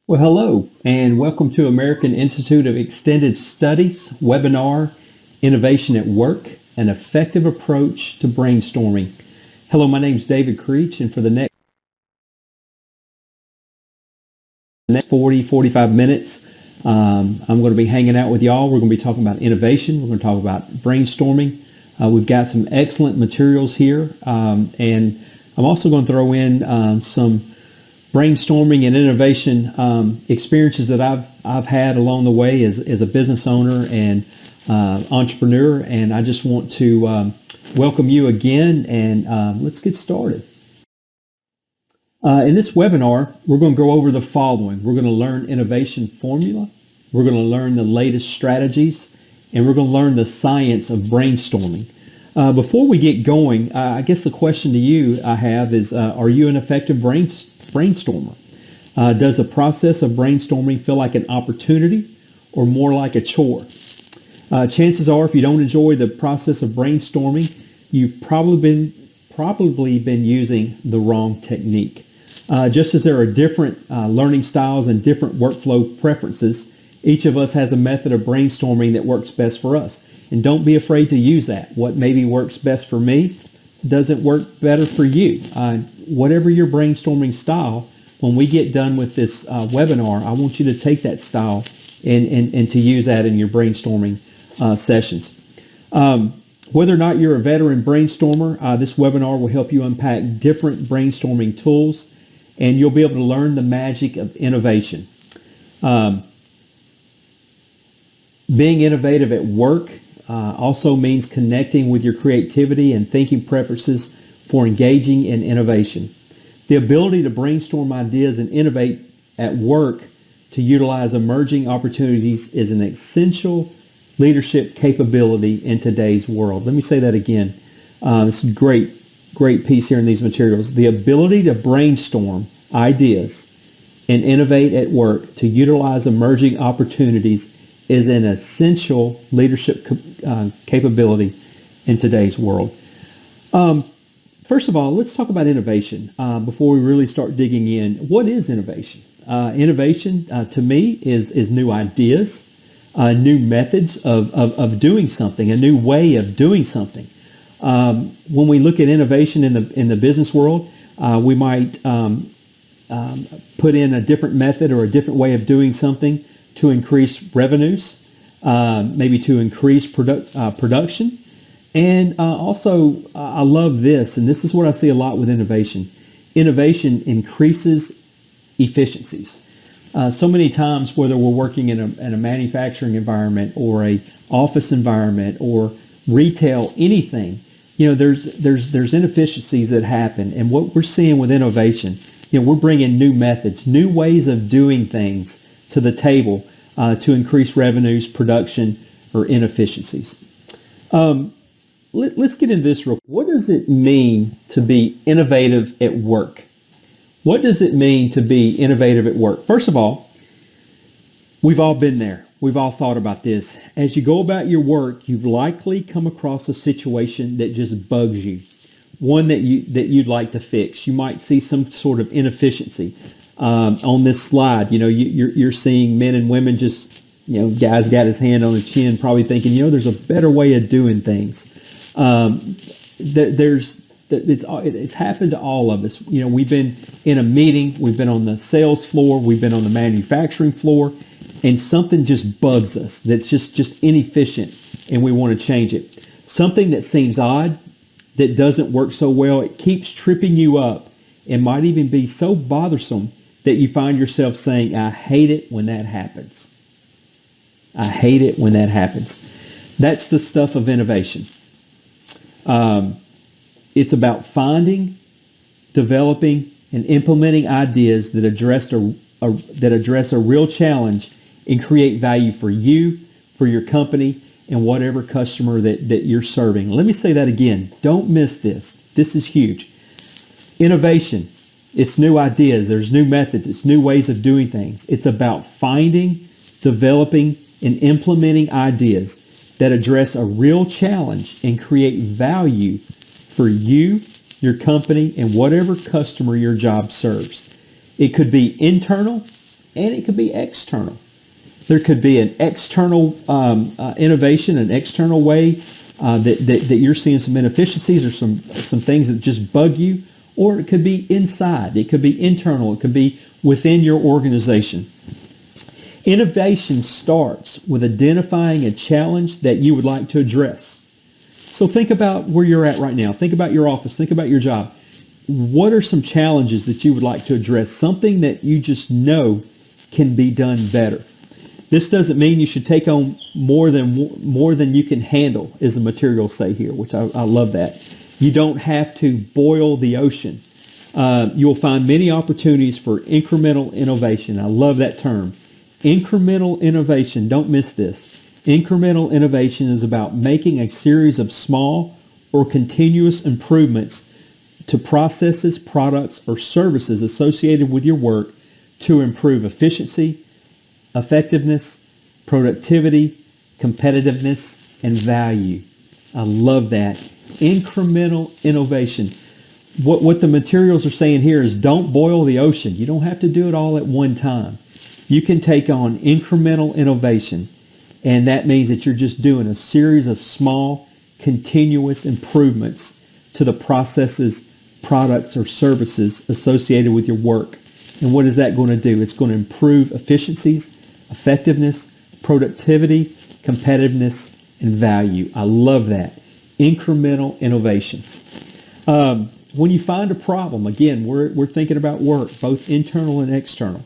Well, hello, and welcome to American Institute of Extended Studies webinar, Innovation at Work, an Effective Approach to Brainstorming. Hello, my name is David Creech, and for the next 45 minutes, I'm going to be hanging out with y'all. We're going to be talking about innovation. We're going to talk about brainstorming. We've got some excellent materials here, and I'm also going to throw in some brainstorming and innovation experiences that I've had along the way as a business owner and entrepreneur, and I just want to welcome you again, and let's get started. In this webinar, we're going to go over the following. We're going to learn innovation formula, we're going to learn the latest strategies, and we're going to learn the science of brainstorming. Before we get going, I guess the question to you I have is, are you an effective brainstormer? Does the process of brainstorming feel like an opportunity or more like a chore? Chances are, if you don't enjoy the process of brainstorming, you've probably been using the wrong technique. Just as there are different learning styles and different workflow preferences, each of us has a method of brainstorming that works best for us. And don't be afraid to use that. What maybe works best for me doesn't work better for you. Whatever your brainstorming style, when we get done with this webinar, I want you to take that style and to use that in your brainstorming sessions. Whether or not you're a veteran brainstormer, this webinar will help you unpack different brainstorming tools, and you'll be able to learn the magic of innovation. Being innovative at work also means connecting with your creativity and thinking preferences for engaging in innovation. The ability to brainstorm ideas and innovate at work to utilize emerging opportunities is an essential leadership capability in today's world. Let me say that again. This is a great piece here in these materials. The ability to brainstorm ideas and innovate at work to utilize emerging opportunities is an essential leadership capability in today's world. First of all, let's talk about innovation before we really start digging in. What is innovation? Innovation, to me, is new ideas, new methods of doing something, a new way of doing something. When we look at innovation in the business world, we might put in a different method or a different way of doing something to increase revenues, maybe to increase production. And also, I love this, and this is what I see a lot with innovation. Innovation increases efficiencies. So many times, whether we're working in a manufacturing environment or a office environment or retail, anything, there's inefficiencies that happen. And what we're seeing with innovation, we're bringing new methods, new ways of doing things to the table to increase revenues, production, or inefficiencies. Let's get into this real quick. What does it mean to be innovative at work? What does it mean to be innovative at work? First of all, we've all been there. We've all thought about this. As you go about your work, you've likely come across a situation that just bugs you, one that you'd like to fix. You might see some sort of inefficiency. On this slide, you're seeing men and women just, guy's got his hand on his chin, probably thinking, there's a better way of doing things. It's happened to all of us. We've been in a meeting, we've been on the sales floor, we've been on the manufacturing floor, and something just bugs us that's just inefficient, and we want to change it. Something that seems odd, that doesn't work so well, it keeps tripping you up, and might even be so bothersome that you find yourself saying, I hate it when that happens. I hate it when that happens. That's the stuff of innovation. It's about finding, developing, and implementing ideas that address a real challenge and create value for you, for your company, and whatever customer that you're serving. Let me say that again. Don't miss this. This is huge. Innovation. It's new ideas. There's new methods. It's new ways of doing things. It's about finding, developing, and implementing ideas that address a real challenge and create value for you, your company, and whatever customer your job serves. It could be internal and it could be external. There could be an external innovation, an external way that you're seeing some inefficiencies or some things that just bug you, or it could be inside. It could be internal. It could be within your organization. Innovation starts with identifying a challenge that you would like to address. So think about where you're at right now. Think about your office. Think about your job. What are some challenges that you would like to address? Something that you just know can be done better. This doesn't mean you should take on more than you can handle, as the materials say here, which I love that. You don't have to boil the ocean. You'll find many opportunities for incremental innovation. I love that term. Incremental innovation, don't miss this. Incremental innovation is about making a series of small or continuous improvements to processes, products, or services associated with your work to improve efficiency, effectiveness, productivity, competitiveness, and value. I love that. Incremental innovation. What the materials are saying here is don't boil the ocean. You don't have to do it all at one time. You can take on incremental innovation, and that means that you're just doing a series of small, continuous improvements to the processes, products, or services associated with your work. And what is that going to do? It's going to improve efficiencies, effectiveness, productivity, competitiveness, and value. I love that. Incremental innovation. When you find a problem, again, we're thinking about work, both internal and external.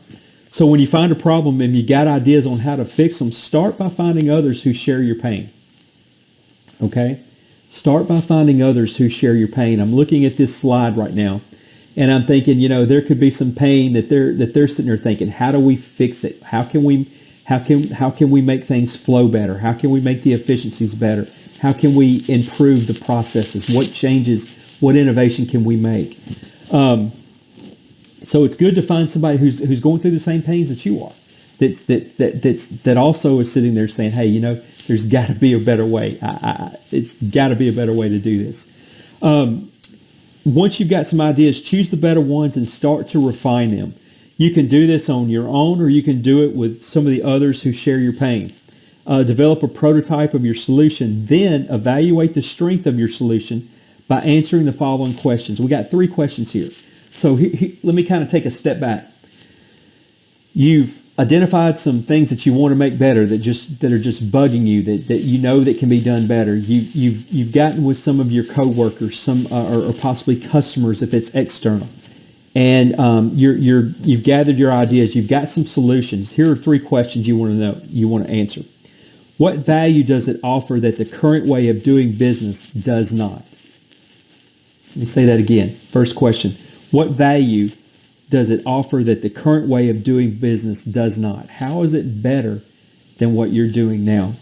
So when you find a problem and you got ideas on how to fix them, start by finding others who share your pain. Okay? Start by finding others who share your pain. I'm looking at this slide right now, and I'm thinking, there could be some pain that they're sitting there thinking, how do we fix it? How can we make things flow better? How can we make the efficiencies better? How can we improve the processes? What changes? What innovation can we make? So it's good to find somebody who's going through the same pains that you are. That also is sitting there saying, hey, there's got to be a better way. It's got to be a better way to do this. Once you've got some ideas, choose the better ones and start to refine them. You can do this on your own, or you can do it with some of the others who share your pain. Develop a prototype of your solution, then evaluate the strength of your solution by answering the following questions. We got 3 questions here. So let me kind of take a step back. You've identified some things that you want to make better that are just bugging you, that that can be done better. You've gotten with some of your coworkers, or possibly customers if it's external, and you've gathered your ideas. You've got some solutions. Here are 3 questions you want to answer. What value does it offer that the current way of doing business does not? Let me say that again. First question. What value does it offer that the current way of doing business does not? How is it better than what you're doing now?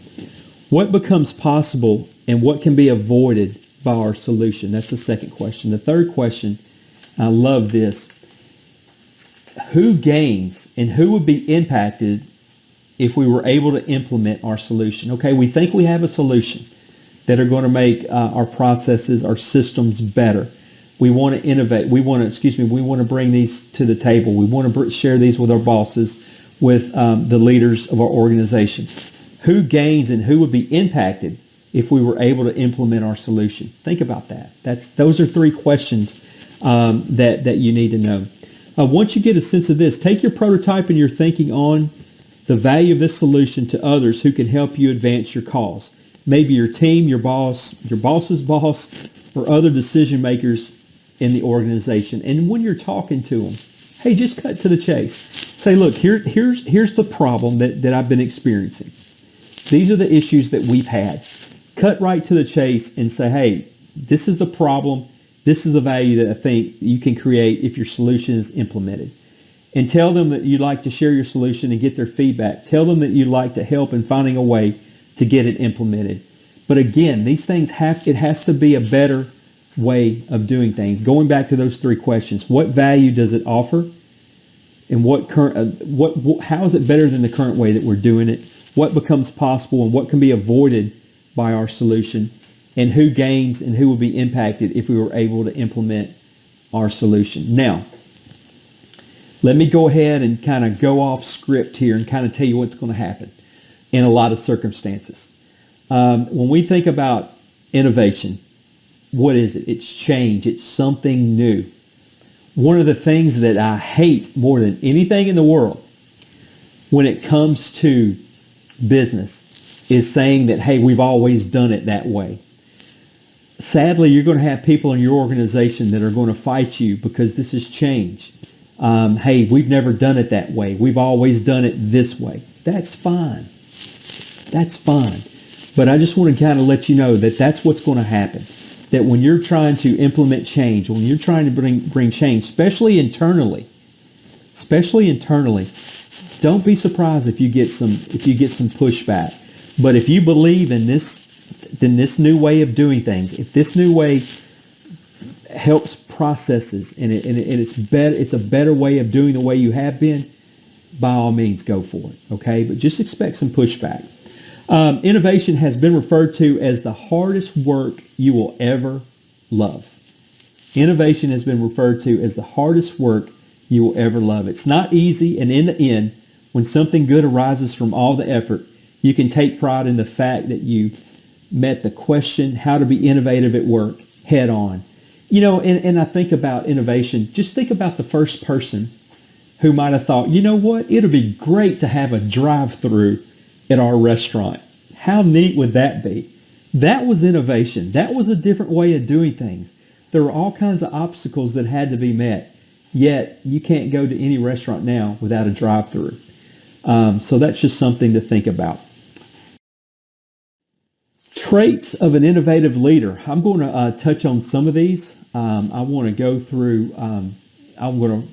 What becomes possible and what can be avoided by our solution? That's the second question. The third question, I love this. Who gains and who would be impacted if we were able to implement our solution? Okay, we think we have a solution that are going to make our processes, our systems better. We want to innovate. We want to bring these to the table. We want to share these with our bosses, with the leaders of our organization. Who gains and who would be impacted if we were able to implement our solution? Think about that. Those are 3 questions that you need to know. Once you get a sense of this, take your prototype and your thinking on the value of this solution to others who can help you advance your cause. Maybe your team, your boss, your boss's boss, or other decision makers in the organization. And when you're talking to them, hey, just cut to the chase. Say, look, here's the problem that I've been experiencing. These are the issues that we've had. Cut right to the chase and say, hey, this is the problem. This is the value that I think you can create if your solution is implemented. And tell them that you'd like to share your solution and get their feedback. Tell them that you'd like to help in finding a way to get it implemented. But again, these things it has to be a better way of doing things. Going back to those 3 questions, what value does it offer? And how is it better than the current way that we're doing it? What becomes possible and what can be avoided by our solution? And who gains and who will be impacted if we were able to implement our solution? Now, Let me go ahead and kind of go off script here and kind of tell you what's going to happen in a lot of circumstances. When we think about innovation, what is it? It's change. It's something new. One of the things that I hate more than anything in the world when it comes to business is saying that, hey, we've always done it that way. Sadly, you're going to have people in your organization that are going to fight you because this is change. Hey, we've never done it that way. We've always done it this way. That's fine. That's fine. But I just want to kind of let you know that that's what's going to happen. That when you're trying to implement change, when you're trying to bring change, especially internally, don't be surprised if you get some pushback. But if you believe in this new way of doing things, if this new way helps processes and it's a better way of doing the way you have been, by all means go for it. Okay, but just expect some pushback. Innovation has been referred to as the hardest work you will ever love. Innovation has been referred to as the hardest work you will ever love. It's not easy, and in the end, when something good arises from all the effort, you can take pride in the fact that you met the question, how to be innovative at work, head on. And I think about innovation, just think about the first person who might have thought, you know what, it'll be great to have a drive-through at our restaurant. How neat would that be? That was innovation. That was a different way of doing things. There were all kinds of obstacles that had to be met, yet you can't go to any restaurant now without a drive-through. So that's just something to think about. Traits of an innovative leader. I'm going to touch on some of these. I want to go through. I'm going to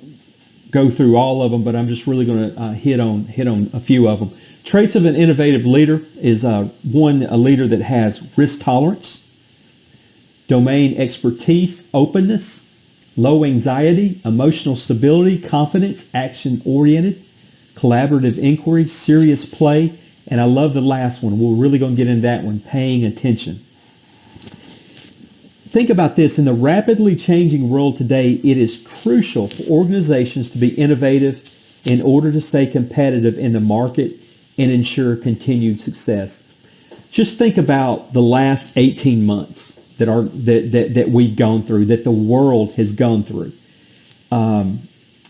go through all of them, but I'm just really going to hit on a few of them. Traits of an innovative leader is a leader that has risk tolerance, domain expertise, openness, low anxiety, emotional stability, confidence, action-oriented, collaborative inquiry, serious play, and I love the last one. We're really going to get into that one, paying attention. Think about this. In the rapidly changing world today, it is crucial for organizations to be innovative in order to stay competitive in the market and ensure continued success. Just think about the last 18 months that we've gone through, that the world has gone through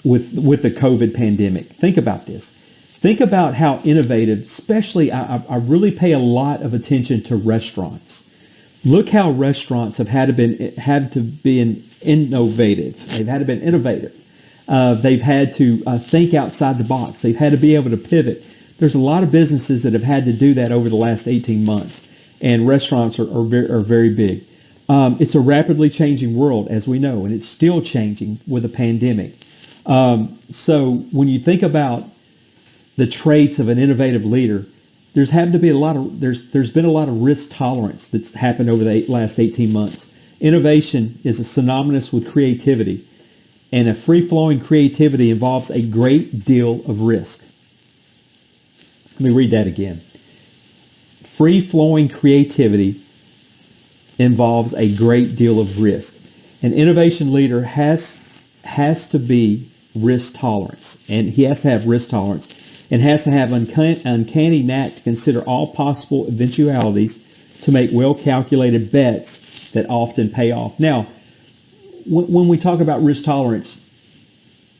with the COVID pandemic. Think about this. Think about how innovative, especially I really pay a lot of attention to restaurants. Look how restaurants have had to be innovative. They've had to be innovative. They've had to think outside the box. They've had to be able to pivot. There's a lot of businesses that have had to do that over the last 18 months, and restaurants are very big. It's a rapidly changing world, as we know, and it's still changing with the pandemic. So when you think about the traits of an innovative leader, there's been a lot of risk tolerance that's happened over the last 18 months. Innovation is synonymous with creativity, and a free-flowing creativity involves a great deal of risk. Let me read that again. Free-flowing creativity involves a great deal of risk. An innovation leader has to be risk tolerance, and he has to have risk tolerance, and has to have uncanny knack to consider all possible eventualities to make well-calculated bets that often pay off. Now, when we talk about risk tolerance,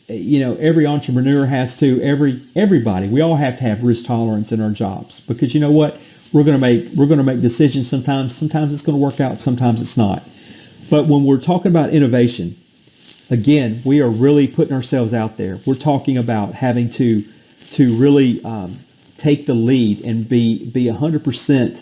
every entrepreneur has to, everybody, we all have to have risk tolerance in our jobs, because you know what? We're going to make decisions sometimes. Sometimes it's going to work out. Sometimes it's not. But when we're talking about innovation, again, we are really putting ourselves out there. We're talking about having to really take the lead and be 100%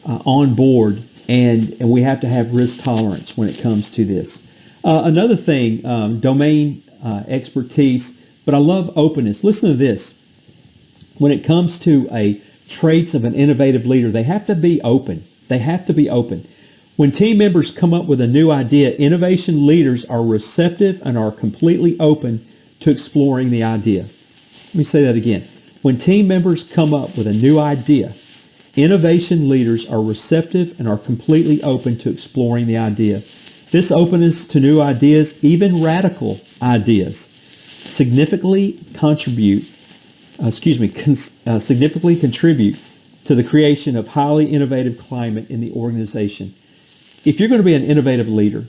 on board, and we have to have risk tolerance when it comes to this. Another thing, domain expertise, but I love openness. Listen to this. When it comes to traits of an innovative leader, they have to be open. They have to be open. When team members come up with a new idea, innovation leaders are receptive and are completely open to exploring the idea. Let me say that again. When team members come up with a new idea, innovation leaders are receptive and are completely open to exploring the idea. This openness to new ideas, even radical ideas, significantly contribute, significantly contribute to the creation of highly innovative climate in the organization. If you're going to be an innovative leader,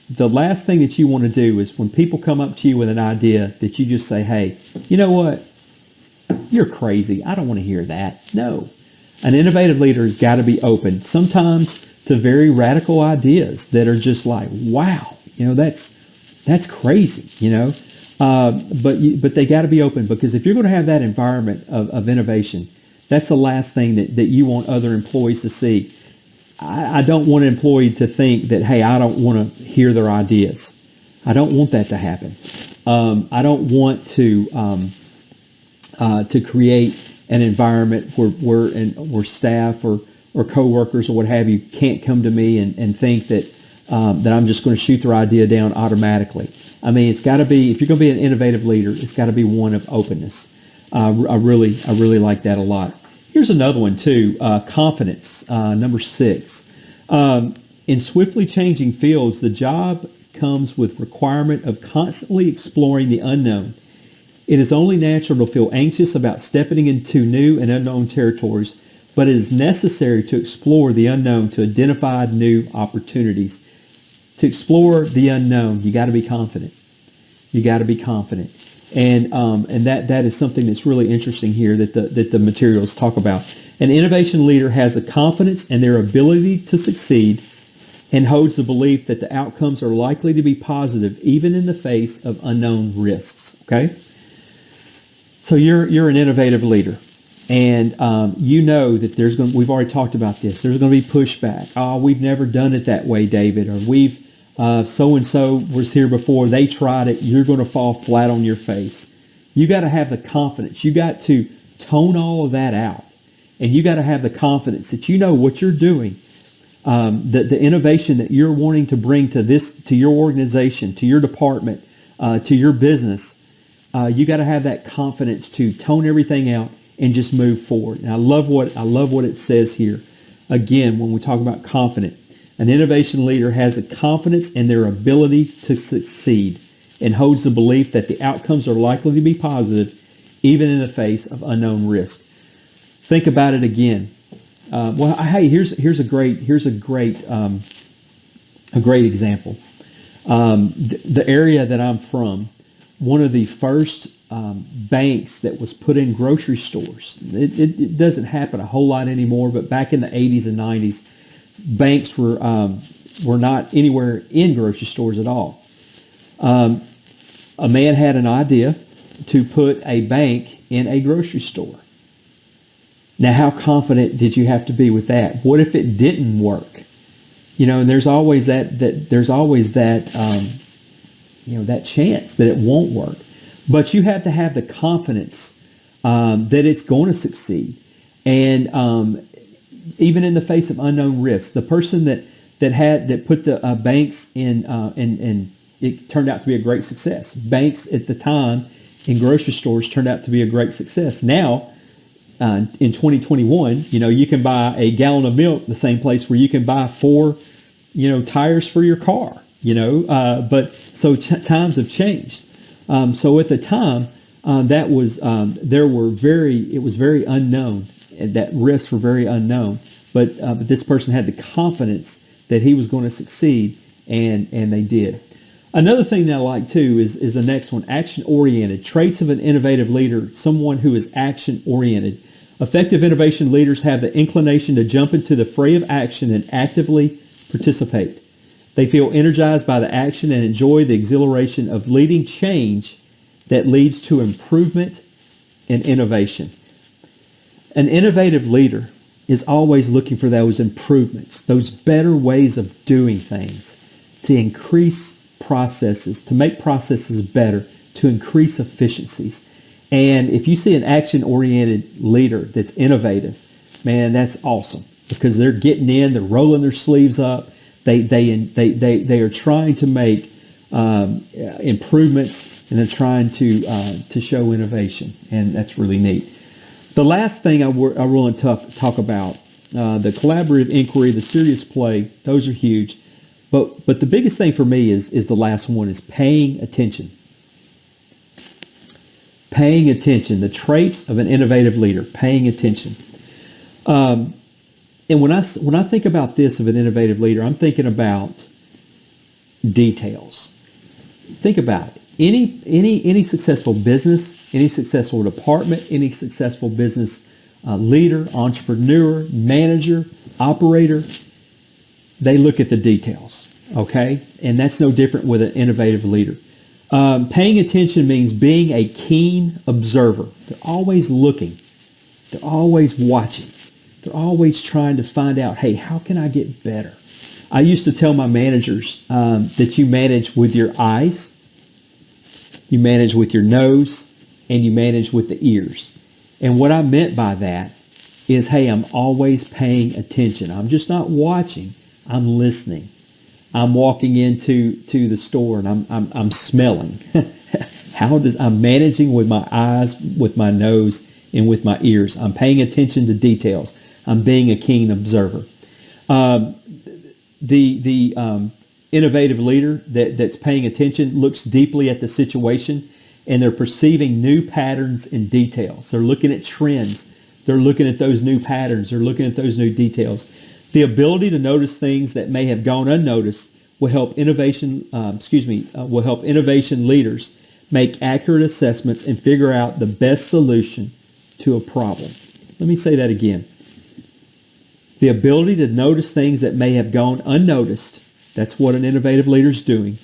the last thing that you want to do is when people come up to you with an idea that you just say, hey, you know what? You're crazy. I don't want to hear that. No. An innovative leader has got to be open sometimes to very radical ideas that are just like, wow, that's crazy, but they got to be open, because if you're going to have that environment of innovation, that's the last thing that you want other employees to see. I don't want an employee to think that, hey, I don't want to hear their ideas. I don't want that to happen. I don't want to create an environment where staff or coworkers or what have you can't come to me and think that I'm just going to shoot their idea down automatically. I mean, it's got to be, if you're going to be an innovative leader, it's got to be one of openness. I really like that a lot. Here's another one too, confidence, number 6. In swiftly changing fields, the job comes with requirement of constantly exploring the unknown. It is only natural to feel anxious about stepping into new and unknown territories, but it is necessary to explore the unknown to identify new opportunities. To explore the unknown, you got to be confident. You got to be confident. And that is something that's really interesting here that the materials talk about. An innovation leader has a confidence in their ability to succeed and holds the belief that the outcomes are likely to be positive even in the face of unknown risks. Okay? So you're an innovative leader, and you know that we've already talked about this. There's going to be pushback. Oh, we've never done it that way, David, or we've so-and-so was here before, they tried it, you're going to fall flat on your face. You got to have the confidence. You got to tone all of that out. And you got to have the confidence that you know what you're doing, the innovation that you're wanting to bring to your organization, to your department, to your business. You got to have that confidence to tone everything out and just move forward. And I love what it says here. Again, when we talk about confident, an innovation leader has a confidence in their ability to succeed and holds the belief that the outcomes are likely to be positive even in the face of unknown risk. Think about it again. Hey, here's a great example. The area that I'm from, one of the first banks that was put in grocery stores. It doesn't happen a whole lot anymore, but back in the 80s and 90s, banks were not anywhere in grocery stores at all. A man had an idea to put a bank in a grocery store. Now, how confident did you have to be with that? What if it didn't work? And there's always that chance that it won't work. But you have to have the confidence that it's going to succeed. And even in the face of unknown risks, the person that put the banks in, and it turned out to be a great success. Banks at the time in grocery stores turned out to be a great success. Now, in 2021, you can buy a gallon of milk the same place where you can buy 4, tires for your car. But so times have changed. So at the time, it was very unknown, and that risks were very unknown. But this person had the confidence that he was going to succeed, and they did. Another thing that I like too is the next one, action-oriented. Traits of an innovative leader, someone who is action-oriented. Effective innovation leaders have the inclination to jump into the fray of action and actively participate. They feel energized by the action and enjoy the exhilaration of leading change that leads to improvement and innovation. An innovative leader is always looking for those improvements, those better ways of doing things, to increase processes, to make processes better, to increase efficiencies. And if you see an action-oriented leader that's innovative, man, that's awesome, because they're getting in, they're rolling their sleeves up, they are trying to make improvements, and they're trying to show innovation, and that's really neat. The last thing I want to talk about, the collaborative inquiry, the serious play, those are huge. But the biggest thing for me is the last one, is paying attention. Paying attention, the traits of an innovative leader, paying attention. And when I think about this of an innovative leader, I'm thinking about details. Think about it. Any successful business, any successful department, any successful business leader, entrepreneur, manager, operator, they look at the details. Okay, and that's no different with an innovative leader. Paying attention means being a keen observer. They're always looking. They're always watching. They're always trying to find out, hey, how can I get better? I used to tell my managers that you manage with your eyes, you manage with your nose, and you manage with the ears. And what I meant by that is, hey, I'm always paying attention. I'm just not watching. I'm listening. I'm walking into the store and I'm smelling. I'm managing with my eyes, with my nose, and with my ears. I'm paying attention to details. I'm being a keen observer. The innovative leader that's paying attention looks deeply at the situation, and they're perceiving new patterns and details. They're looking at trends. They're looking at those new patterns. They're looking at those new details. The ability to notice things that may have gone unnoticed will help innovation leaders make accurate assessments and figure out the best solution to a problem. Let me say that again. The ability to notice things that may have gone unnoticed, that's what an innovative leader is doing.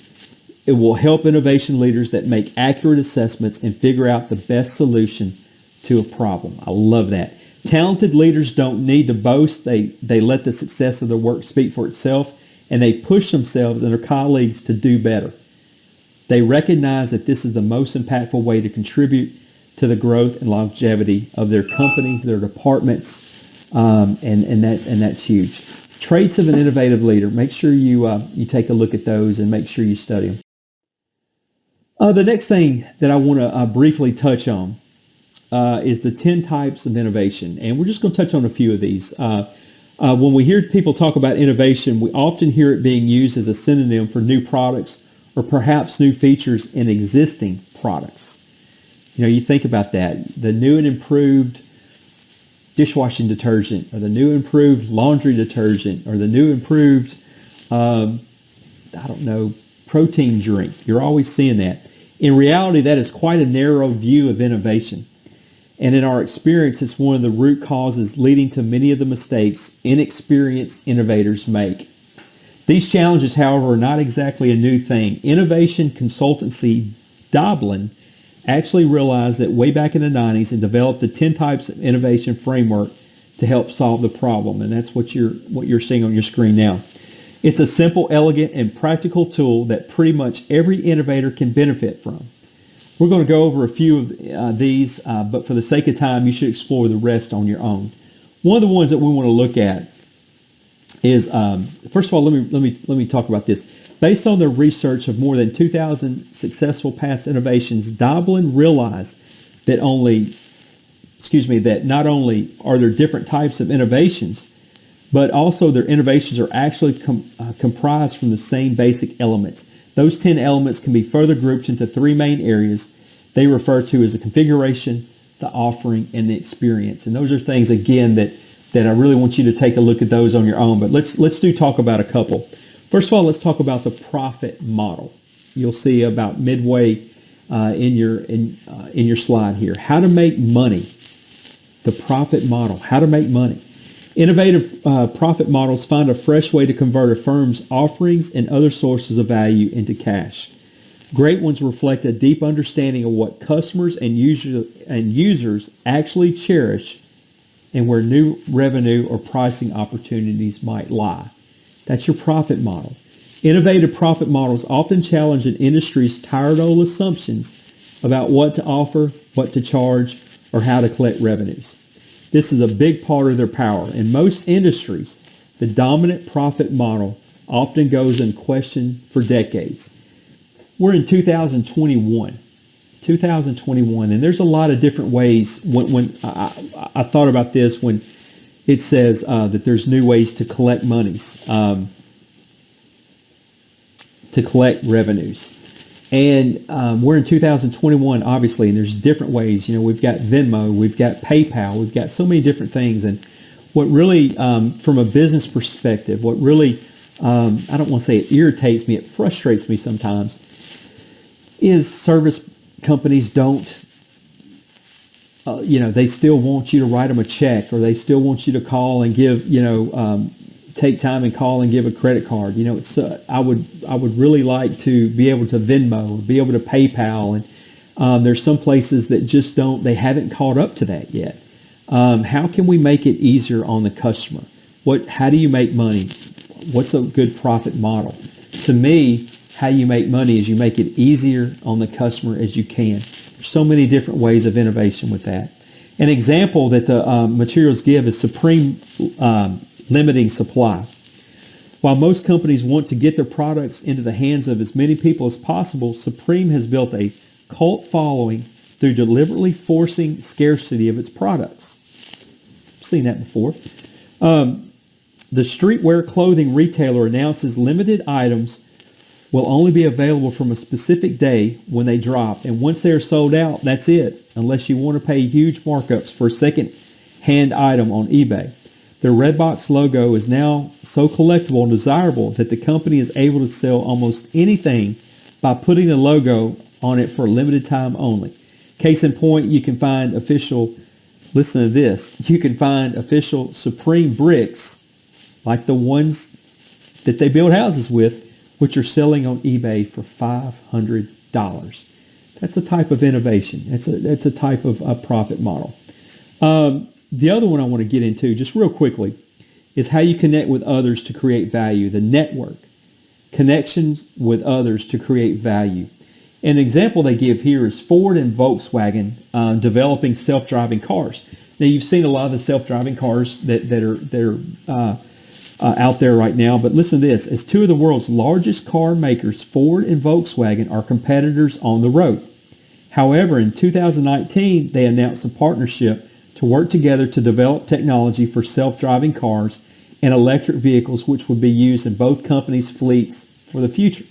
It will help innovation leaders that make accurate assessments and figure out the best solution to a problem. I love that. Talented leaders don't need to boast. They let the success of their work speak for itself, and they push themselves and their colleagues to do better. They recognize that this is the most impactful way to contribute to the growth and longevity of their companies, their departments, and that's huge. Traits of an innovative leader. Make sure you take a look at those and make sure you study them. The next thing that I want to briefly touch on is the 10 types of innovation, and we're just going to touch on a few of these. When we hear people talk about innovation, we often hear it being used as a synonym for new products or perhaps new features in existing products. You know, you think about that. The new and improved dishwashing detergent, or the new improved laundry detergent, or the new improved, protein drink. You're always seeing that. In reality, that is quite a narrow view of innovation. And in our experience, it's one of the root causes leading to many of the mistakes inexperienced innovators make. These challenges, however, are not exactly a new thing. Innovation consultancy Doblin actually realized that way back in the 90s and developed the 10 types of innovation framework to help solve the problem. And that's what you're seeing on your screen now. It's a simple, elegant, and practical tool that pretty much every innovator can benefit from. We're going to go over a few of these, but for the sake of time, you should explore the rest on your own. One of the ones that we want to look at is, first of all, let me talk about this. Based on their research of more than 2,000 successful past innovations, Doblin realized that not only are there different types of innovations, but also their innovations are actually comprised from the same basic elements. Those 10 elements can be further grouped into three main areas they refer to as the configuration, the offering, and the experience. And those are things, again, that I really want you to take a look at those on your own. But let's talk about a couple. First of all, let's talk about the profit model. You'll see about midway in your slide here. How to make money. The profit model. How to make money. Innovative profit models find a fresh way to convert a firm's offerings and other sources of value into cash. Great ones reflect a deep understanding of what customers and users actually cherish and where new revenue or pricing opportunities might lie. That's your profit model. Innovative profit models often challenge an industry's tired old assumptions about what to offer, what to charge, or how to collect revenues. This is a big part of their power. In most industries, the dominant profit model often goes unquestioned for decades. We're in 2021, and there's a lot of different ways. When I thought about this, when it says that there's new ways to collect monies, to collect revenues. And we're in 2021, obviously, and there's different ways. We've got Venmo, we've got PayPal, we've got so many different things. And what really, from a business perspective, what really, I don't want to say it irritates me, it frustrates me sometimes, is service companies don't, they still want you to write them a check, or they still want you to call and give, take time and call and give a credit card. It's I would really like to be able to Venmo, be able to PayPal, and there's some places that just don't. They haven't caught up to that yet. How can we make it easier on the customer? How do you make money? What's a good profit model? To me, how you make money is you make it easier on the customer as you can. There's so many different ways of innovation with that. An example that the materials give is supreme limiting supply. While most companies want to get their products into the hands of as many people as possible, Supreme has built a cult following through deliberately forcing scarcity of its products. I've seen that before. The streetwear clothing retailer announces limited items will only be available from a specific day when they drop, and once they are sold out, that's it, unless you want to pay huge markups for a second-hand item on eBay. Their Redbox logo is now so collectible and desirable that the company is able to sell almost anything by putting the logo on it for a limited time only. Case in point, you can find official, listen to this, you can find official Supreme bricks like the ones that they build houses with, which are selling on eBay for $500. That's a type of innovation. That's a type of a profit model. The other one I want to get into just real quickly is how you connect with others to create value, the network. Connections with others to create value. An example they give here is Ford and Volkswagen developing self-driving cars. Now, you've seen a lot of the self-driving cars that are out there right now, but listen to this. As two of the world's largest car makers, Ford and Volkswagen are competitors on the road. However, in 2019, they announced a partnership to work together to develop technology for self-driving cars and electric vehicles, which would be used in both companies' fleets for the future.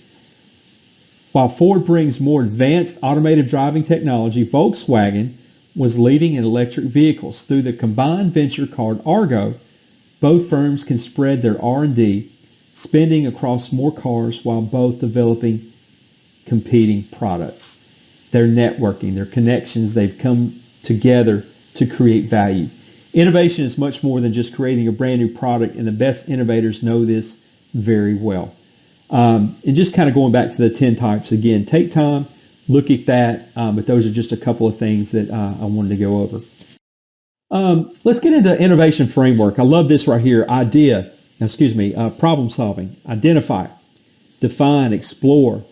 While Ford brings more advanced automated driving technology, Volkswagen was leading in electric vehicles. Through the combined venture called Argo, both firms can spread their R&D spending across more cars while both developing competing products. Their networking, their connections, they've come together to create value. Innovation is much more than just creating a brand new product, and the best innovators know this very well. And just kind of going back to the 10 types again, take time, look at that, but those are just a couple of things that I wanted to go over. Let's get into innovation framework. I love this right here. Problem solving. Identify, define, explore.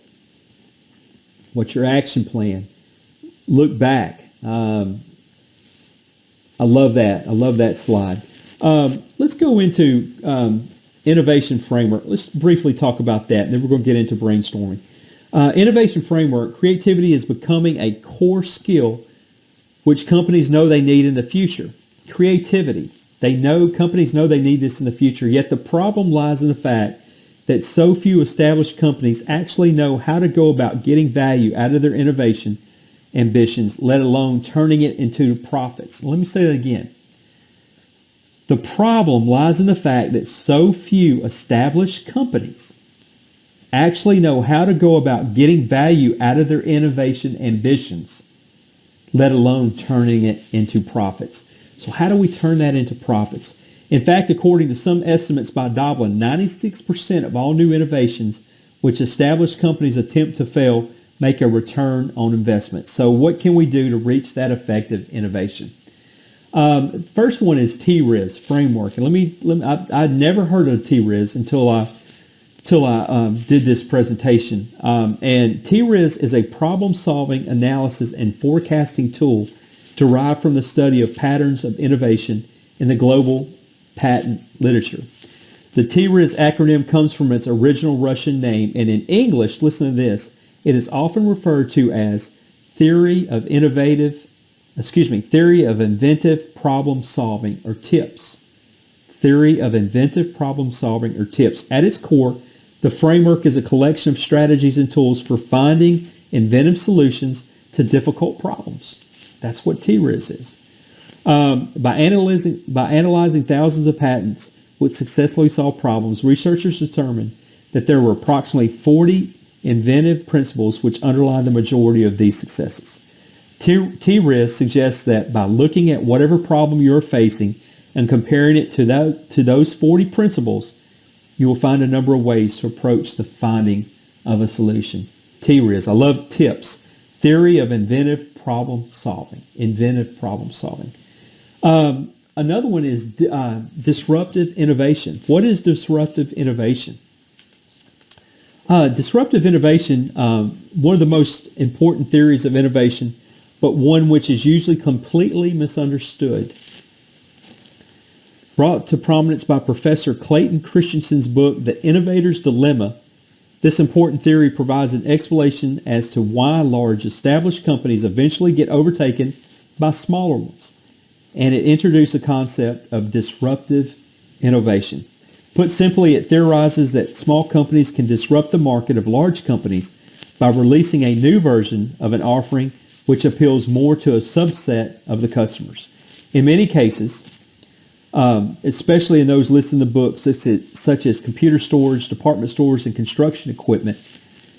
What's your action plan? Look back. I love that. I love that slide. Let's go into innovation framework. Let's briefly talk about that, and then we're going to get into brainstorming. Innovation framework, creativity is becoming a core skill which companies know they need in the future. Creativity. Companies know they need this in the future, yet the problem lies in the fact that so few established companies actually know how to go about getting value out of their innovation ambitions, let alone turning it into profits. Let me say that again. The problem lies in the fact that so few established companies actually know how to go about getting value out of their innovation ambitions, let alone turning it into profits. So how do we turn that into profits? In fact, according to some estimates by Doblin, 96% of all new innovations which established companies attempt to fail make a return on investment. So what can we do to reach that effective innovation? First one is TRIZ framework. And I'd never heard of TRIZ until I did this presentation. And TRIZ is a problem-solving analysis and forecasting tool derived from the study of patterns of innovation in the global patent literature. The TRIZ acronym comes from its original Russian name, and in English, listen to this, it is often referred to as theory of inventive problem solving, or TIPS. Theory of inventive problem solving, or TIPS. At its core, the framework is a collection of strategies and tools for finding inventive solutions to difficult problems. That's what TRIZ is. By analyzing thousands of patents which successfully solve problems, researchers determined that there were approximately 40 inventive principles which underlie the majority of these successes. TRIZ suggests that by looking at whatever problem you're facing and comparing it to those 40 principles, you will find a number of ways to approach the finding of a solution. TRIZ. I love TIPS. Theory of inventive problem solving. Inventive problem solving. Another one is disruptive innovation. What is disruptive innovation? Disruptive innovation, one of the most important theories of innovation, but one which is usually completely misunderstood. Brought to prominence by Professor Clayton Christensen's book, The Innovator's Dilemma, this important theory provides an explanation as to why large established companies eventually get overtaken by smaller ones. And it introduced the concept of disruptive innovation. Put simply, it theorizes that small companies can disrupt the market of large companies by releasing a new version of an offering which appeals more to a subset of the customers. In many cases, especially in those listed in the book, such as computer storage, department stores, and construction equipment,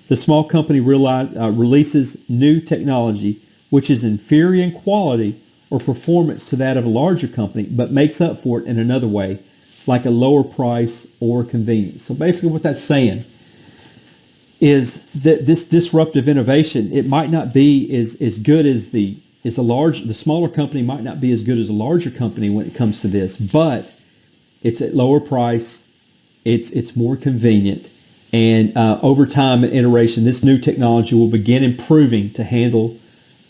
the small company releases new technology which is inferior in quality or performance to that of a larger company, but makes up for it in another way, like a lower price or convenience. So basically what that's saying is that this disruptive innovation, it might not be as good as the smaller company might not be as good as a larger company when it comes to this, but it's at lower price, it's more convenient, and over time and iteration, this new technology will begin improving to handle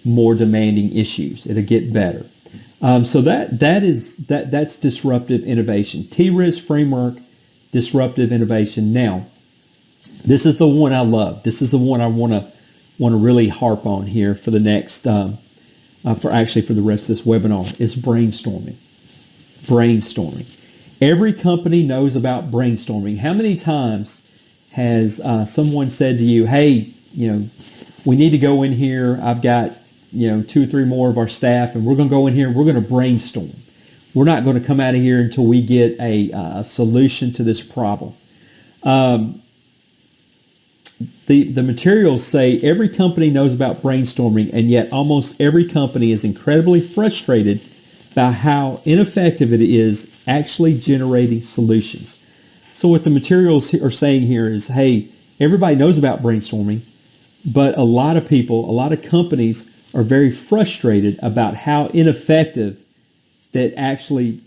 more demanding issues. It'll get better. So that's disruptive innovation. TRIZ framework, disruptive innovation. Now, this is the one I love. This is the one I want to really harp on here for the next, for the rest of this webinar, is brainstorming. Brainstorming. Every company knows about brainstorming. How many times has someone said to you, hey, we need to go in here. I've got 2 or 3 more of our staff, and we're going to go in here and we're going to brainstorm. We're not going to come out of here until we get a solution to this problem. The materials say every company knows about brainstorming, and yet almost every company is incredibly frustrated by how ineffective it is actually generating solutions. So what the materials are saying here is, hey, everybody knows about brainstorming, but a lot of people, a lot of companies are very frustrated about how ineffective that actually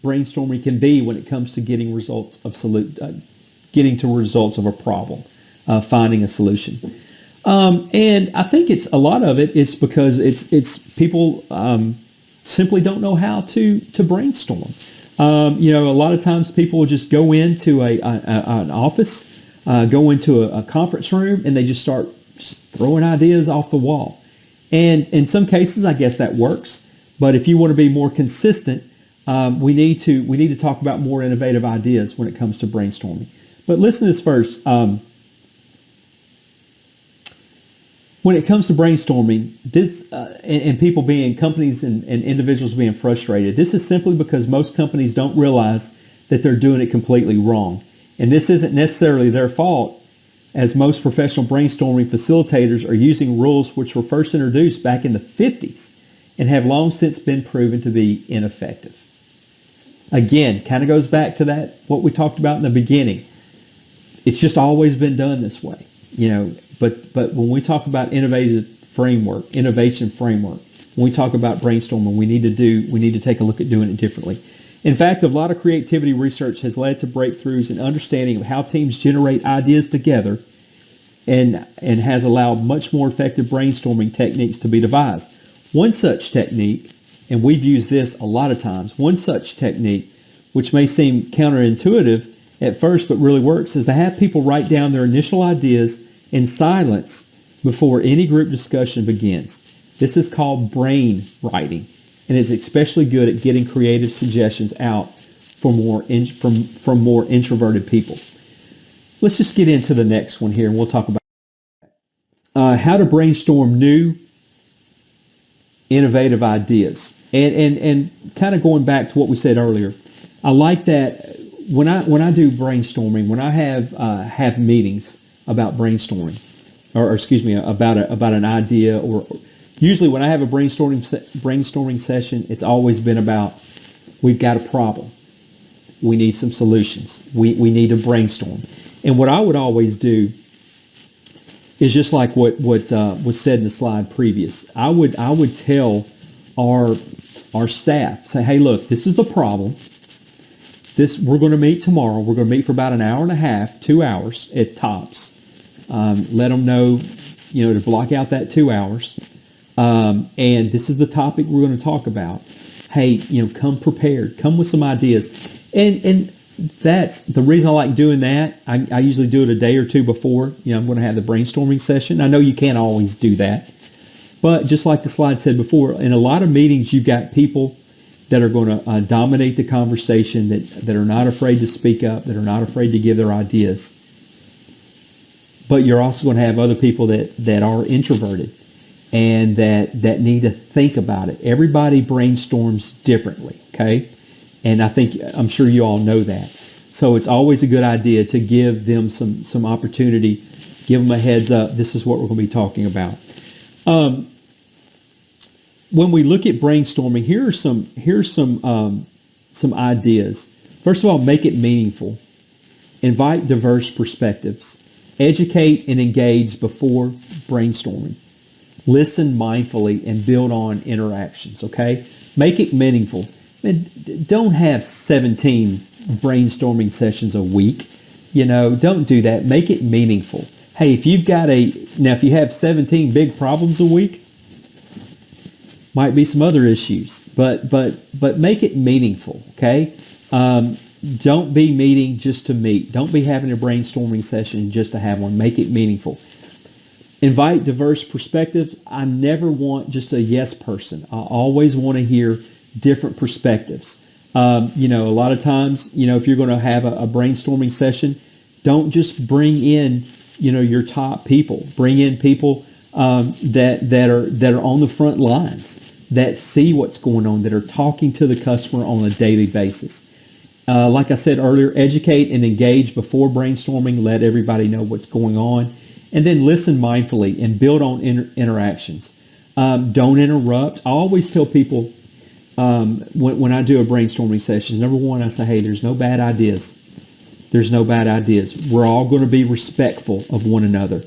brainstorming can be when it comes to getting results of getting to results of a problem, finding a solution. And I think it's a lot of it is because it's people simply don't know how to brainstorm. A lot of times people will just go into an office, go into a conference room, and they just start throwing ideas off the wall. And in some cases, I guess that works. But if you want to be more consistent, we need to talk about more innovative ideas when it comes to brainstorming. But listen to this first. When it comes to brainstorming, this and people companies and individuals being frustrated, this is simply because most companies don't realize that they're doing it completely wrong. And this isn't necessarily their fault, as most professional brainstorming facilitators are using rules which were first introduced back in the 50s and have long since been proven to be ineffective. Again, kind of goes back to that, what we talked about in the beginning. It's just always been done this way, but when we talk about innovation framework, when we talk about brainstorming, we need to take a look at doing it differently. In fact, a lot of creativity research has led to breakthroughs in understanding of how teams generate ideas together and has allowed much more effective brainstorming techniques to be devised. One such technique, and we've used this a lot of times, one such technique, which may seem counterintuitive at first but really works, is to have people write down their initial ideas in silence before any group discussion begins. This is called brain writing, and is especially good at getting creative suggestions out from more introverted people. Let's just get into the next one here, and we'll talk about how to brainstorm new, innovative ideas. And kind of going back to what we said earlier, I like that when I do brainstorming, when I have meetings about brainstorming, or excuse me, about an idea, or usually when I have a brainstorming session, it's always been about, we've got a problem, we need some solutions, we need to brainstorm. And what I would always do is just like what was said in the slide previous. I would tell our staff, say, hey, look, this is the problem. We're going to meet tomorrow. We're going to meet for about an hour and a half, 2 hours at tops. Let them know, to block out that 2 hours. And this is the topic we're going to talk about. Hey, come prepared. Come with some ideas. And that's the reason I like doing that. I usually do it a day or two before, I'm going to have the brainstorming session. I know you can't always do that. But just like the slide said before, in a lot of meetings, you've got people that are going to dominate the conversation, that are not afraid to speak up, that are not afraid to give their ideas. But you're also going to have other people that are introverted and that need to think about it. Everybody brainstorms differently, okay? And I'm sure you all know that. So it's always a good idea to give them some opportunity, give them a heads up. This is what we're going to be talking about. When we look at brainstorming, here's some ideas. First of all, make it meaningful. Invite diverse perspectives. Educate and engage before brainstorming. Listen mindfully and build on interactions, okay? Make it meaningful. And don't have 17 brainstorming sessions a week. Don't do that. Make it meaningful. Hey, if you have 17 big problems a week, might be some other issues, but make it meaningful, okay? Don't be meeting just to meet. Don't be having a brainstorming session just to have one. Make it meaningful. Invite diverse perspectives. I never want just a yes person. I always want to hear different perspectives. A lot of times, if you're going to have a brainstorming session, don't just bring in, your top people. Bring in people that are on the front lines, that see what's going on, that are talking to the customer on a daily basis. Like I said earlier, educate and engage before brainstorming. Let everybody know what's going on. And then listen mindfully and build on interactions. Don't interrupt. I always tell people when I do a brainstorming session, number one, I say, hey, there's no bad ideas. There's no bad ideas. We're all going to be respectful of one another.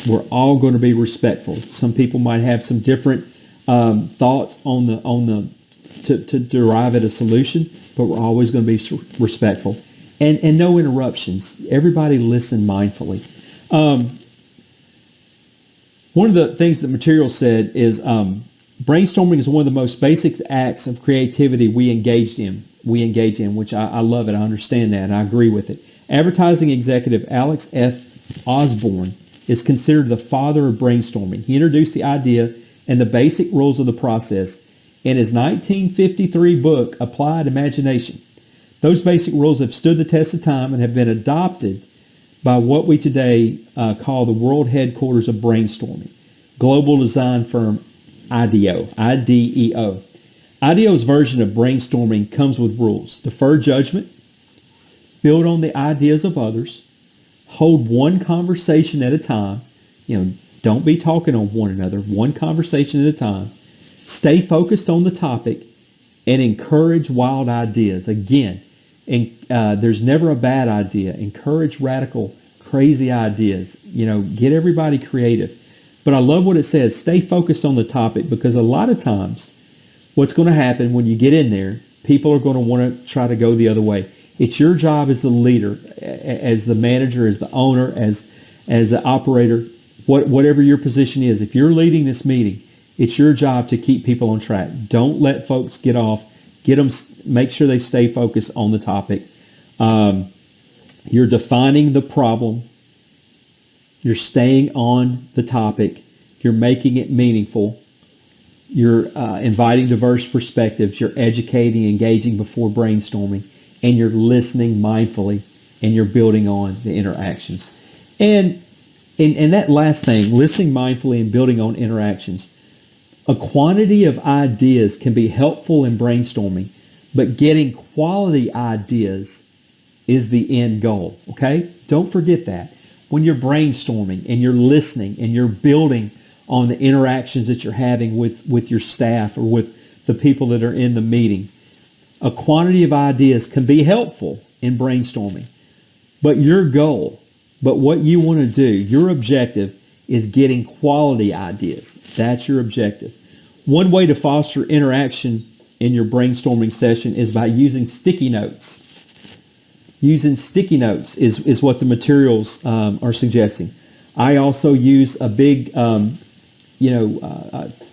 We're all going to be respectful. Some people might have some different thoughts to derive at a solution, but we're always going to be respectful. And no interruptions. Everybody listen mindfully. One of the things that Material said is brainstorming is one of the most basic acts of creativity we engage in, which I love it. I understand that, and I agree with it. Advertising executive Alex F. Osborne is considered the father of brainstorming. He introduced the idea and the basic rules of the process in his 1953 book, Applied Imagination. Those basic rules have stood the test of time and have been adopted by what we today call the world headquarters of brainstorming, global design firm IDEO. IDEO's version of brainstorming comes with rules. Defer judgment, build on the ideas of others, hold one conversation at a time. Don't be talking on one another, one conversation at a time. Stay focused on the topic and encourage wild ideas. Again, there's never a bad idea. Encourage radical, crazy ideas. Get everybody creative. But I love what it says, stay focused on the topic, because a lot of times what's going to happen when you get in there, people are going to want to try to go the other way. It's your job as the leader, as the manager, as the owner, as the operator, whatever your position is. If you're leading this meeting, it's your job to keep people on track. Don't let folks get off. Make sure they stay focused on the topic. You're defining the problem. You're staying on the topic. You're making it meaningful. You're inviting diverse perspectives. You're educating, engaging before brainstorming, and you're listening mindfully, and you're building on the interactions. And And that last thing, listening mindfully and building on interactions. A quantity of ideas can be helpful in brainstorming, but getting quality ideas is the end goal, okay? Don't forget that. When you're brainstorming and you're listening and you're building on the interactions that you're having with your staff or with the people that are in the meeting, a quantity of ideas can be helpful in brainstorming. But what you want to do, your objective is getting quality ideas. That's your objective. One way to foster interaction in your brainstorming session is by using sticky notes. Using sticky notes is what the materials are suggesting. I also use a big,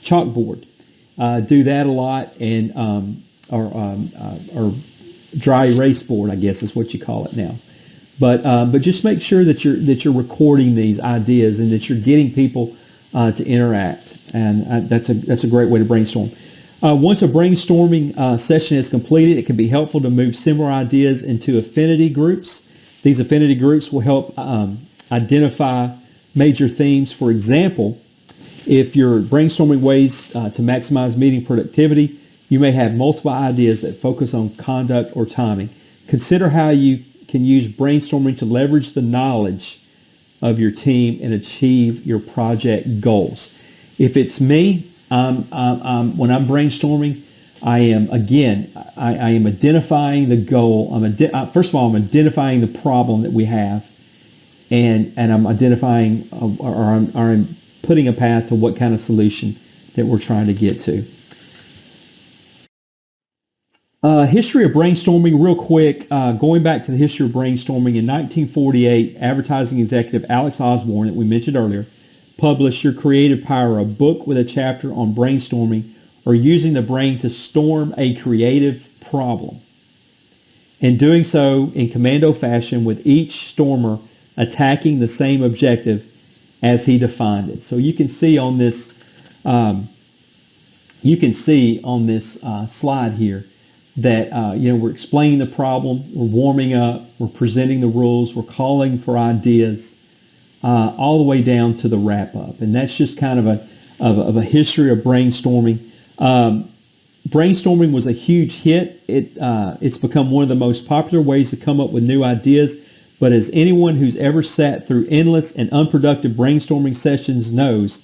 chalkboard. Do that a lot, and or dry erase board, I guess is what you call it now. But just make sure that you're recording these ideas and that you're getting people to interact, and that's a great way to brainstorm. Once a brainstorming session is completed, it can be helpful to move similar ideas into affinity groups. These affinity groups will help identify major themes. For example, if you're brainstorming ways to maximize meeting productivity, you may have multiple ideas that focus on conduct or timing. Consider how you can use brainstorming to leverage the knowledge of your team and achieve your project goals. If it's me, when I'm brainstorming, I am identifying the goal. First of all, I'm identifying the problem that we have, and I'm identifying I'm putting a path to what kind of solution that we're trying to get to. History of brainstorming, real quick. Going back to the history of brainstorming, in 1948, advertising executive Alex Osborne, that we mentioned earlier, published Your Creative Power, a book with a chapter on brainstorming or using the brain to storm a creative problem. And doing so in commando fashion, with each stormer attacking the same objective as he defined it. So you can see on this slide here that we're explaining the problem, we're warming up, we're presenting the rules, we're calling for ideas, all the way down to the wrap up. And that's just kind of a history of brainstorming. Brainstorming was a huge hit. It's become one of the most popular ways to come up with new ideas. But as anyone who's ever sat through endless and unproductive brainstorming sessions knows,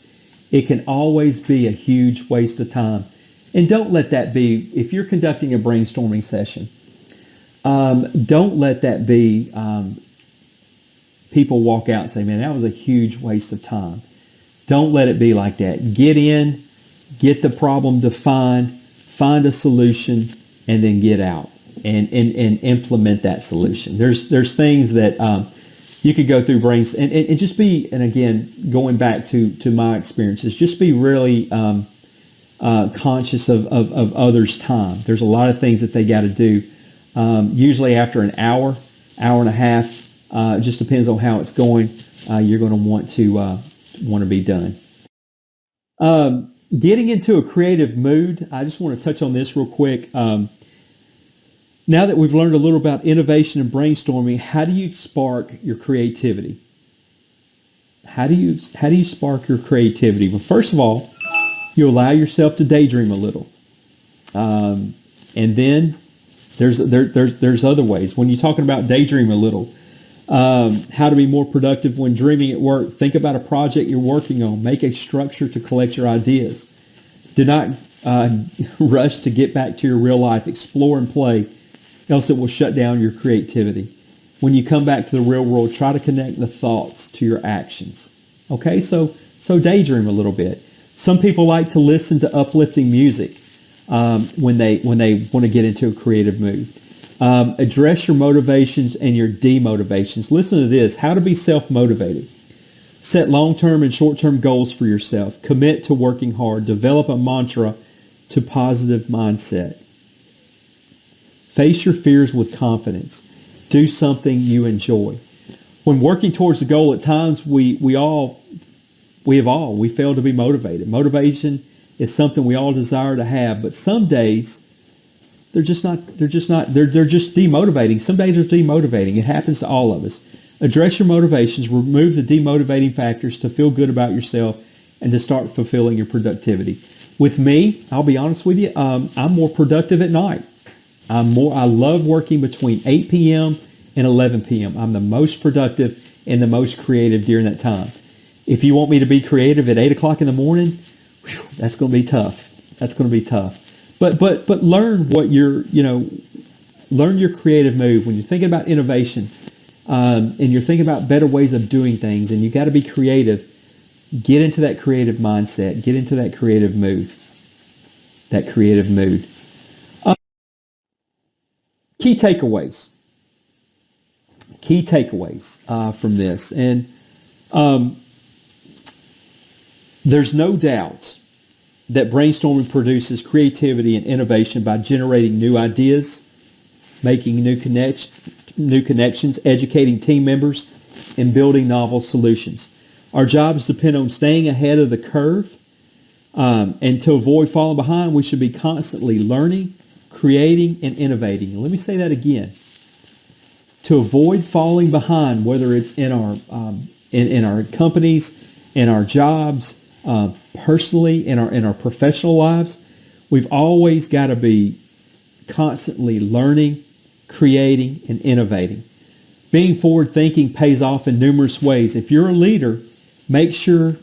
it can always be a huge waste of time. And don't let that be, if you're conducting a brainstorming session, don't let that be people walk out and say, man, that was a huge waste of time. Don't let it be like that. Get in, get the problem defined, find a solution, and then get out and implement that solution. There's things that you could go through brains and just be, and again, going back to my experiences, just be really conscious of others' time. There's a lot of things that they got to do. Usually after an hour and a half, it just depends on how it's going. You're going to want to be done. Getting into a creative mood, I just want to touch on this real quick. Now that we've learned a little about innovation and brainstorming, how do you spark your creativity? How do you spark your creativity? Well, first of all, you allow yourself to daydream a little, and then there's other ways. When you're talking about daydream a little, how to be more productive when dreaming at work. Think about a project you're working on. Make a structure to collect your ideas. Do not rush to get back to your real life. Explore and play, else it will shut down your creativity. When you come back to the real world, try to connect the thoughts to your actions. Okay, so daydream a little bit. Some people like to listen to uplifting music when they want to get into a creative mood. Address your motivations and your demotivations. Listen to this. How to be self-motivated. Set long-term and short-term goals for yourself. Commit to working hard. Develop a mantra to positive mindset. Face your fears with confidence. Do something you enjoy. When working towards the goal, at times we fail to be motivated. Motivation is something we all desire to have, but some days they're just demotivating. Some days are demotivating. It happens to all of us. Address your motivations, remove the demotivating factors to feel good about yourself and to start fulfilling your productivity. With me, I'll be honest with you, I'm more productive at night. I love working between 8 p.m. and 11 p.m. I'm the most productive and the most creative during that time. If you want me to be creative at 8 o'clock in the morning, that's going to be tough. That's going to be tough. But learn learn your creative move. When you're thinking about innovation, and you're thinking about better ways of doing things, and you got to be creative, get into that creative mindset. Get into that creative mood. That creative mood. Key takeaways. Key takeaways from this. And there's no doubt that brainstorming produces creativity and innovation by generating new ideas, making new connections, educating team members, and building novel solutions. Our jobs depend on staying ahead of the curve, and to avoid falling behind, we should be constantly learning, creating, and innovating. And let me say that again. To avoid falling behind, whether it's in our companies, in our jobs, personally, in our professional lives, we've always got to be constantly learning, creating, and innovating. Being forward thinking pays off in numerous ways. If you're a leader, make sure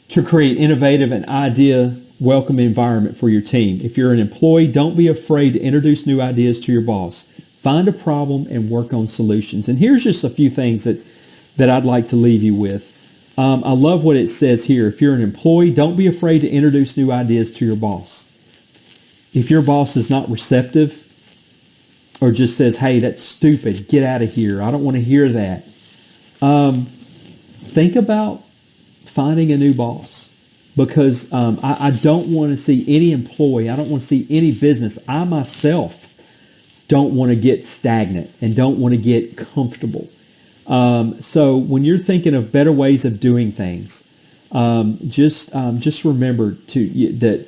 to create innovative and idea welcome environment for your team. If you're an employee, don't be afraid to introduce new ideas to your boss. Find a problem and work on solutions. And here's just a few things that I'd like to leave you with. I love what it says here. If you're an employee, don't be afraid to introduce new ideas to your boss. If your boss is not receptive or just says, hey, that's stupid, get out of here, I don't want to hear that, think about finding a new boss, because I don't want to see any employee, I don't want to see any business, I myself don't want to get stagnant and don't want to get comfortable. So when you're thinking of better ways of doing things, just remember that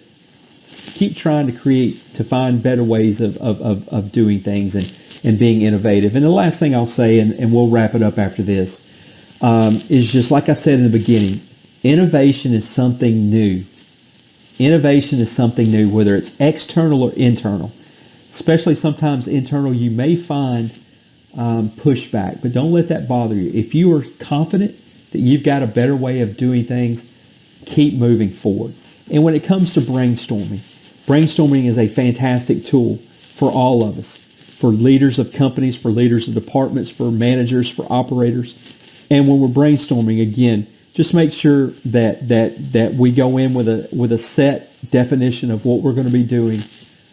keep trying to find better ways of doing things and being innovative. And the last thing I'll say, and we'll wrap it up after this, is just like I said in the beginning, innovation is something new. Innovation is something new, whether it's external or internal. Especially sometimes internal, you may find pushback, but don't let that bother you. If you are confident that you've got a better way of doing things, keep moving forward. And when it comes to brainstorming is a fantastic tool for all of us, for leaders of companies, for leaders of departments, for managers, for operators. And when we're brainstorming, again, just make sure that we go in with a set definition of what we're going to be doing,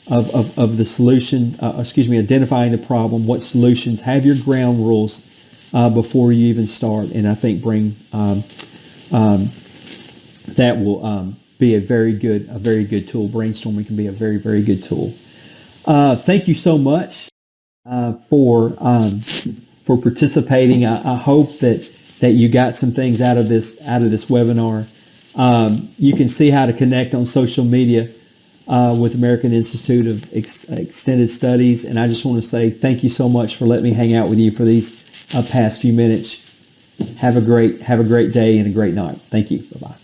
of the solution, identifying the problem, what solutions, have your ground rules before you even start. And I think that will be a very good tool. Brainstorming can be a very, very good tool. Thank you so much for participating. I hope that you got some things out of this webinar. You can see how to connect on social media with American Institute of Extended Studies, and I just want to say thank you so much for letting me hang out with you for these past few minutes. Have a great day and a great night. Thank you. Bye-bye.